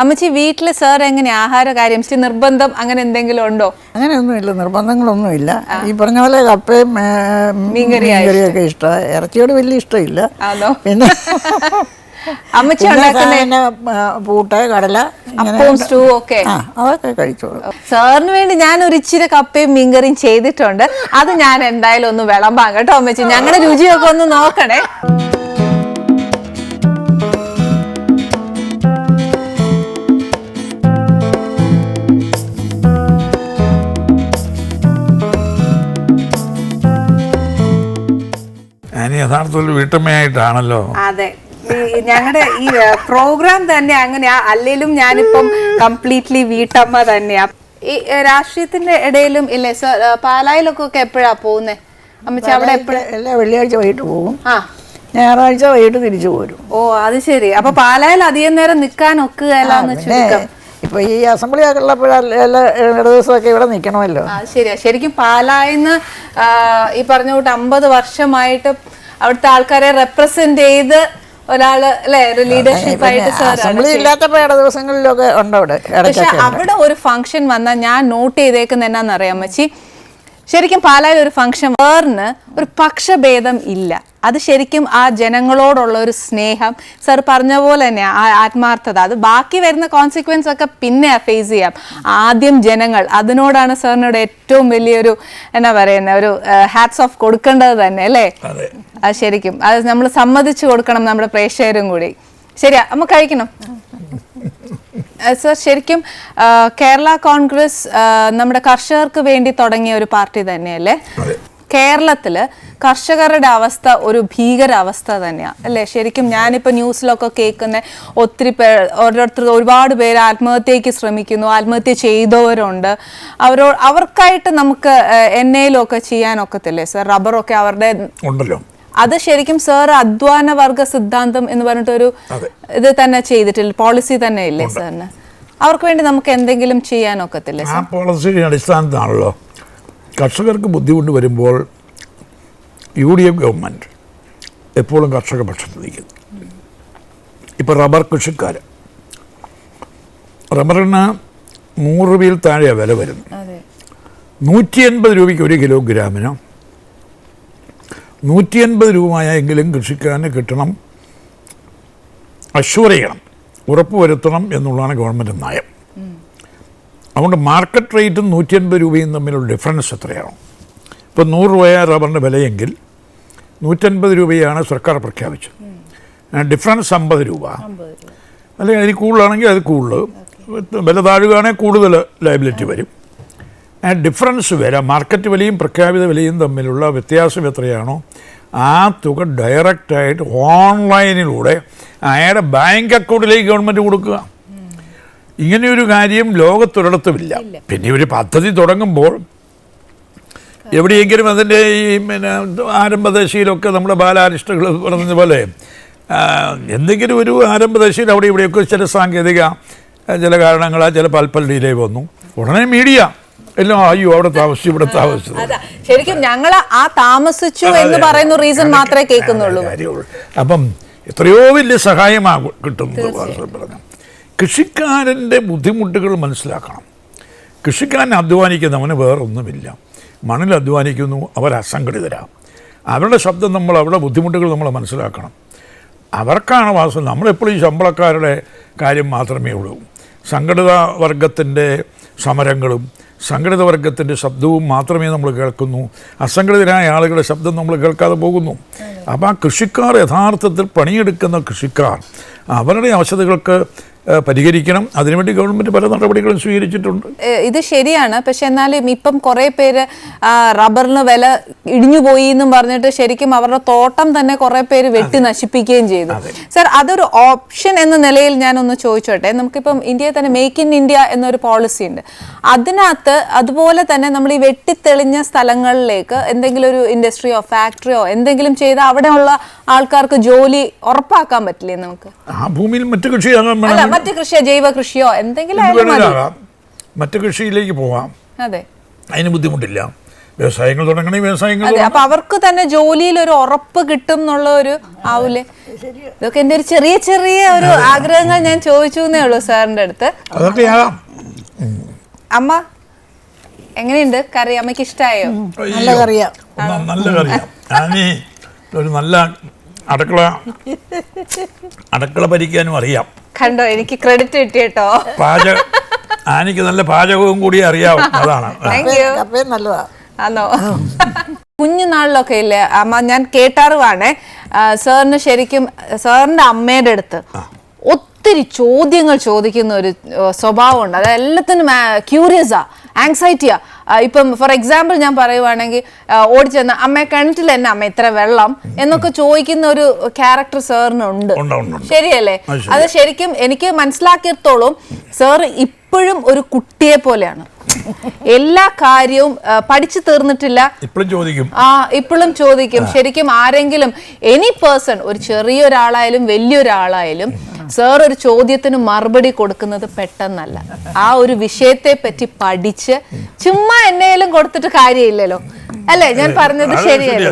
അമ്മച്ചി വീട്ടില് സാർ എങ്ങനെയാ ആഹാര കാര്യം നിർബന്ധം അങ്ങനെ എന്തെങ്കിലും ഉണ്ടോ? അങ്ങനെയൊന്നുമില്ല, നിർബന്ധങ്ങളൊന്നുമില്ല. ഈ പറഞ്ഞ പോലെ കപ്പയും മീൻകറിയൊക്കെ ഇഷ്ടമാണ്. ഇറച്ചിയോട് വലിയ ഇഷ്ടമില്ല. പിന്നെ അമ്മച്ചി ഉണ്ടാക്കുന്ന പൂട്ട്, കടല, അപ്പവും സ്റ്റൂ ഒക്കെ അതൊക്കെ കഴിച്ചോളൂ. സാറിന് വേണ്ടി ഞാൻ ഒരു ഇച്ചിരി കപ്പയും മീൻകറിയും ചെയ്തിട്ടുണ്ട്. അത് ഞാൻ എന്തായാലും ഒന്ന് വിളമ്പാം കേട്ടോ അമ്മച്ചി. ഞങ്ങളുടെ രുചിയൊക്കെ ഒന്ന് നോക്കണേ. യഥാർത്ഥത്തിൽ വീട്ടമ്മയായിട്ടാണല്ലോ. അതെ, ഞങ്ങളുടെ ഈ പ്രോഗ്രാം തന്നെ അങ്ങനെയാ. അല്ലെങ്കിലും ഞാനിപ്പം കംപ്ലീറ്റ്ലി വീട്ടമ്മ തന്നെയാ. ഈ രാഷ്ട്രീയത്തിന്റെ ഇടയിലും ഇല്ലേ സർ, പാലായിലൊക്കെ എപ്പോഴാ പോകുന്നേ അമ്മച്ചി? അവിടെ എല്ലാ വെള്ളിയാഴ്ച വൈകിട്ട് പോകും, ഞായറാഴ്ച വൈകിട്ട് തിരിച്ചു പോരും. ഓ അത് ശരി. അപ്പൊ പാലായിൽ അധികം നേരം നിൽക്കാൻ ഒക്കുകയല്ലാന്ന് ചുരുക്കം. ഇപ്പൊ ഈ അസംബ്ലി ഒക്കെ ഉള്ളപ്പോഴെല്ലാ ദിവസമൊക്കെ ഇവിടെ നിൽക്കണമല്ലോ. ശരിയാ. ശരിക്കും പാലായിന്ന് ഈ പറഞ്ഞ കൂട്ട് 50 വർഷമായിട്ട് അവിടുത്തെ ആൾക്കാരെ റെപ്രസെന്റ് ചെയ്ത് ഒരാള് അല്ലെ, ലീഡർഷിപ്പ് ആയിട്ട് ദിവസങ്ങളിലൊക്കെ ഉണ്ട് അവിടെ. പക്ഷെ അവിടെ ഒരു ഫംഗ്ഷൻ വന്നാൽ ഞാൻ നോട്ട് ചെയ്തേക്കുന്ന എന്നാന്നറിയാം അമ്മച്ചി, ശരിക്കും പാലായിൽ ഒരു ഫംഗ്ഷൻ വേറിന് ഒരു പക്ഷഭേദം ഇല്ല. അത് ശരിക്കും ആ ജനങ്ങളോടുള്ള ഒരു സ്നേഹം, സർ പറഞ്ഞ പോലെ തന്നെ ആ ആത്മാർത്ഥത. അത് ബാക്കി വരുന്ന കോൺസിക്വൻസ് ഒക്കെ പിന്നെ ഫേസ് ചെയ്യാം. ആദ്യം ജനങ്ങൾ, അതിനോടാണ് സാറിനോട് ഏറ്റവും വലിയൊരു എന്നാ പറയുന്ന ഒരു ഹാറ്റ്സ് ഓഫ് കൊടുക്കേണ്ടത് തന്നെ അല്ലേ? അത് ശരിക്കും അത് നമ്മൾ സമ്മതിച്ചു കൊടുക്കണം നമ്മുടെ പ്രേക്ഷകരും കൂടി. ശരിയാ, നമുക്ക് കഴിക്കണം സർ. ശരിക്കും കേരള കോൺഗ്രസ് നമ്മുടെ കർഷകർക്ക് വേണ്ടി തുടങ്ങിയ ഒരു പാർട്ടി തന്നെയല്ലേ? കേരളത്തില് കർഷകരുടെ അവസ്ഥ ഒരു ഭീകര അവസ്ഥ തന്നെയാണ് അല്ലേ? ശരിക്കും ഞാനിപ്പോൾ ന്യൂസിലൊക്കെ കേൾക്കുന്ന ഒത്തിരി ഓരോരുത്തർ ഒരുപാട് പേര് ആത്മഹത്യക്ക് ശ്രമിക്കുന്നു, ആത്മഹത്യ ചെയ്തവരുണ്ട്. അവർക്കായിട്ട് നമുക്ക് എന്നയിലൊക്കെ ചെയ്യാനൊക്കത്തില്ലേ സർ? റബ്ബറൊക്കെ അവരുടെ ഉണ്ടല്ലോ. അത് ശരിക്കും സാർ അധ്വാന വർഗ സിദ്ധാന്തം എന്ന് പറഞ്ഞിട്ടൊരു ഇത് തന്നെ ചെയ്തിട്ടില്ല, പോളിസി തന്നെ ഇല്ലേ സാറിന്? അവർക്ക് വേണ്ടി നമുക്ക് എന്തെങ്കിലും ചെയ്യാനൊക്കത്തില്ലേ? ആ പോളിസി അടിസ്ഥാനത്താണല്ലോ കർഷകർക്ക് ബുദ്ധിമുട്ട് വരുമ്പോൾ UDF ഗവൺമെൻറ് എപ്പോഴും കർഷക പക്ഷത്ത് നിൽക്കുന്നു. ഇപ്പോൾ റബ്ബർ കൃഷിക്കാർ, റബ്ബറിന് 100 രൂപയിൽ താഴെയാണ് വില വരുന്നത്. 180 രൂപയ്ക്ക് 1 കിലോഗ്രാമിന് 180 രൂപയായെങ്കിലും കൃഷിക്കാരന് കിട്ടണം, അഷ്വർ ചെയ്യണം, ഉറപ്പുവരുത്തണം എന്നുള്ളതാണ് ഗവൺമെൻറ് നയം. അതുകൊണ്ട് മാർക്കറ്റ് റേറ്റും 180 രൂപയും തമ്മിലുള്ള ഡിഫറൻസ് എത്രയാണ്? ഇപ്പോൾ 100 രൂപയാണ് റബ്ബറിൻ്റെ വിലയെങ്കിൽ 180 രൂപയാണ് സർക്കാർ പ്രഖ്യാപിച്ചത്. ഡിഫറൻസ് 50 രൂപ, അല്ലെങ്കിൽ അതിന് കൂടുതലാണെങ്കിൽ അത് കൂടുതൽ, വില താഴുകയാണെങ്കിൽ കൂടുതൽ ലയബിലിറ്റി വരും. ആ ഡിഫറൻസ് വില, മാർക്കറ്റ് വിലയും പ്രഖ്യാപിത വിലയും തമ്മിലുള്ള വ്യത്യാസം എത്രയാണോ ആ തുക ഡയറക്റ്റായിട്ട് ഓൺലൈനിലൂടെ അയാളുടെ ബാങ്ക് അക്കൗണ്ടിലേക്ക് ഗവൺമെൻറ് കൊടുക്കുക. ഇങ്ങനെയൊരു കാര്യം ലോകത്തൊരിടത്തുമില്ല. പിന്നെ ഒരു പദ്ധതി തുടങ്ങുമ്പോൾ എവിടെയെങ്കിലും അതിൻ്റെ ഈ പിന്നെ ആരംഭദശയിലൊക്കെ നമ്മുടെ ബാലാരിഷ്ടകൾ പറഞ്ഞതുപോലെ എന്തെങ്കിലും ഒരു ആരംഭദശയിൽ അവിടെ ഇവിടെയൊക്കെ ചില സാങ്കേതിക ചില കാരണങ്ങളാൽ ചില ഡിലേ വന്നു. ഉടനെ മീഡിയ എല്ലാം അയ്യോ അവിടെ താമസിച്ചു ഇവിടെ താമസിച്ചു. ശരിക്കും ഞങ്ങൾ ആ താമസിച്ചു എന്ന് പറയുന്ന റീസൺ മാത്രമേ കേൾക്കുന്നുള്ളൂ. അപ്പം എത്രയോ വലിയ സഹായമാണ് കിട്ടുന്നത്. കൃഷിക്കാരൻ്റെ ബുദ്ധിമുട്ടുകൾ മനസ്സിലാക്കണം. കൃഷിക്കാരൻ അധ്വാനിക്കുന്നവന് വേറൊന്നുമില്ല. മണ്ണിൽ അധ്വാനിക്കുന്നു, അവർ അസംഘടിതരാണ്. അവരുടെ ശബ്ദം നമ്മൾ, അവരുടെ ബുദ്ധിമുട്ടുകൾ നമ്മൾ മനസ്സിലാക്കണം. അവർക്കാണ് വാസം. നമ്മളെപ്പോഴും ഈ ശമ്പളക്കാരുടെ കാര്യം മാത്രമേ ഉള്ളൂ. സംഘടിത വർഗത്തിൻ്റെ സമരങ്ങളും സംഘടിത വർഗത്തിൻ്റെ ശബ്ദവും മാത്രമേ നമ്മൾ കേൾക്കുന്നു. അസംഘടിതരായ ആളുകളുടെ ശബ്ദം നമ്മൾ കേൾക്കാതെ പോകുന്നു. അപ്പോൾ ആ കൃഷിക്കാർ, യഥാർത്ഥത്തിൽ പണിയെടുക്കുന്ന കൃഷിക്കാർ, അവരുടെ അവശതകൾക്ക് പരിഹരിക്കണം. അതിനുവേണ്ടി ഗവൺമെൻറ് പല നടപടികളും സ്വീകരിച്ചിട്ടുണ്ട്. ഇത് ശരിയാണ്. പക്ഷെ എന്നാലും ഇപ്പം കുറേ പേര് റബ്ബറിന് വില ഇടിഞ്ഞുപോയി എന്നും പറഞ്ഞിട്ട് ശരിക്കും അവരുടെ തോട്ടം തന്നെ കുറേ പേര് വെട്ടി നശിപ്പിക്കുകയും ചെയ്തു. സർ, അതൊരു ഓപ്ഷൻ എന്ന നിലയിൽ ഞാനൊന്ന് ചോദിച്ചോട്ടെ. നമുക്കിപ്പം ഇന്ത്യയിൽ തന്നെ മേക്ക് ഇൻ ഇന്ത്യ എന്നൊരു പോളിസി ഉണ്ട്. അതിനകത്ത് അതുപോലെ തന്നെ നമ്മൾ ഈ വെട്ടിത്തെളിഞ്ഞ സ്ഥലങ്ങളിലേക്ക് എന്തെങ്കിലും ഒരു ഇൻഡസ്ട്രിയോ ഫാക്ടറിയോ എന്തെങ്കിലും ചെയ്താൽ അവിടെയുള്ള ആൾക്കാർക്ക് ജോലി ഉറപ്പാക്കാൻ പറ്റില്ലേ നമുക്ക്? ആ ഭൂമിയിൽ മറ്റു കൃഷിയോ ജൈവ കൃഷിയോ എന്തെങ്കിലും മറ്റു കൃഷിയിലേക്ക് പോവാം. അതെ, അതിന് ബുദ്ധിമുട്ടില്ല. വ്യവസായങ്ങൾ തുടങ്ങണേ വ്യവസായങ്ങൾ അതെ, അപ്പൊ അവർക്ക് തന്നെ ജോലിയിൽ ഒരു ഉറപ്പ് കിട്ടും എന്നുള്ള ഒരു ആവൂലേ? ഇതൊക്കെ എന്റെ ഒരു ചെറിയ ചെറിയ ഒരു ആഗ്രഹങ്ങൾ ഞാൻ ചോദിച്ചു എന്നേ ഉള്ളൂ സാറിന്റെ അടുത്ത്. അതൊക്കെ അമ്മ എങ്ങനെയുണ്ട് കറി? അമ്മയ്ക്ക് ഇഷ്ടായോ? നല്ല കറിയാ. നല്ല കറിയാ. ഞാനീ ഒരു നല്ല അടുക്കള ഭരിക്കാനും അറിയാം. കണ്ടോ, എനിക്ക് ക്രെഡിറ്റ് കിട്ടി കേട്ടോ. ആനിക്ക് നല്ല പാചകവും കൂടി അറിയാം. അതാണ്. നല്ലതാ. ആണോ? കുഞ്ഞുനാളിലൊക്കെ ഇല്ലേ അമ്മ, ഞാൻ കേട്ടാറുവാണേ, സാറിന് ശരിക്കും സാറിന്റെ അമ്മയുടെ അടുത്ത് ഒത്തിരി ചോദ്യങ്ങൾ ചോദിക്കുന്ന ഒരു സ്വഭാവമുണ്ട്. അത് എല്ലാത്തിനും ക്യൂരിയസാ, ആങ്സൈറ്റിയാ. ഇപ്പം ഫോർ എക്സാമ്പിൾ ഞാൻ പറയുവാണെങ്കിൽ ഓടിച്ചെന്ന് അമ്മ കിണറ്റിൽ തന്നെ അമ്മ ഇത്ര വെള്ളം എന്നൊക്കെ ചോദിക്കുന്ന ഒരു ക്യാരക്ടർ സാറിനുണ്ട്. ശരിയല്ലേ? അത് ശരിക്കും എനിക്ക് മനസ്സിലാക്കിയത്തോളം സാർ ഇപ്പോഴും ഒരു കുട്ടിയെ പോലെയാണ്. എല്ലാ കാര്യവും പഠിച്ചു തീർന്നിട്ടില്ല, ഇപ്പോഴും ചോദിക്കും. ശരിക്കും ആരെങ്കിലും എനി പേഴ്സൺ, ഒരു ചെറിയൊരാളായാലും വലിയൊരാളായാലും സാർ ഒരു ചോദ്യത്തിന് മറുപടി കൊടുക്കുന്നത് പെട്ടെന്നല്ല. ആ ഒരു വിഷയത്തെ പറ്റി പഠിച്ച് ചുമ്മാ എന്നേലും കൊടുത്തിട്ട് കാര്യമില്ലല്ലോ, അല്ലേ? ഞാൻ പറഞ്ഞത് ശരിയല്ലേ?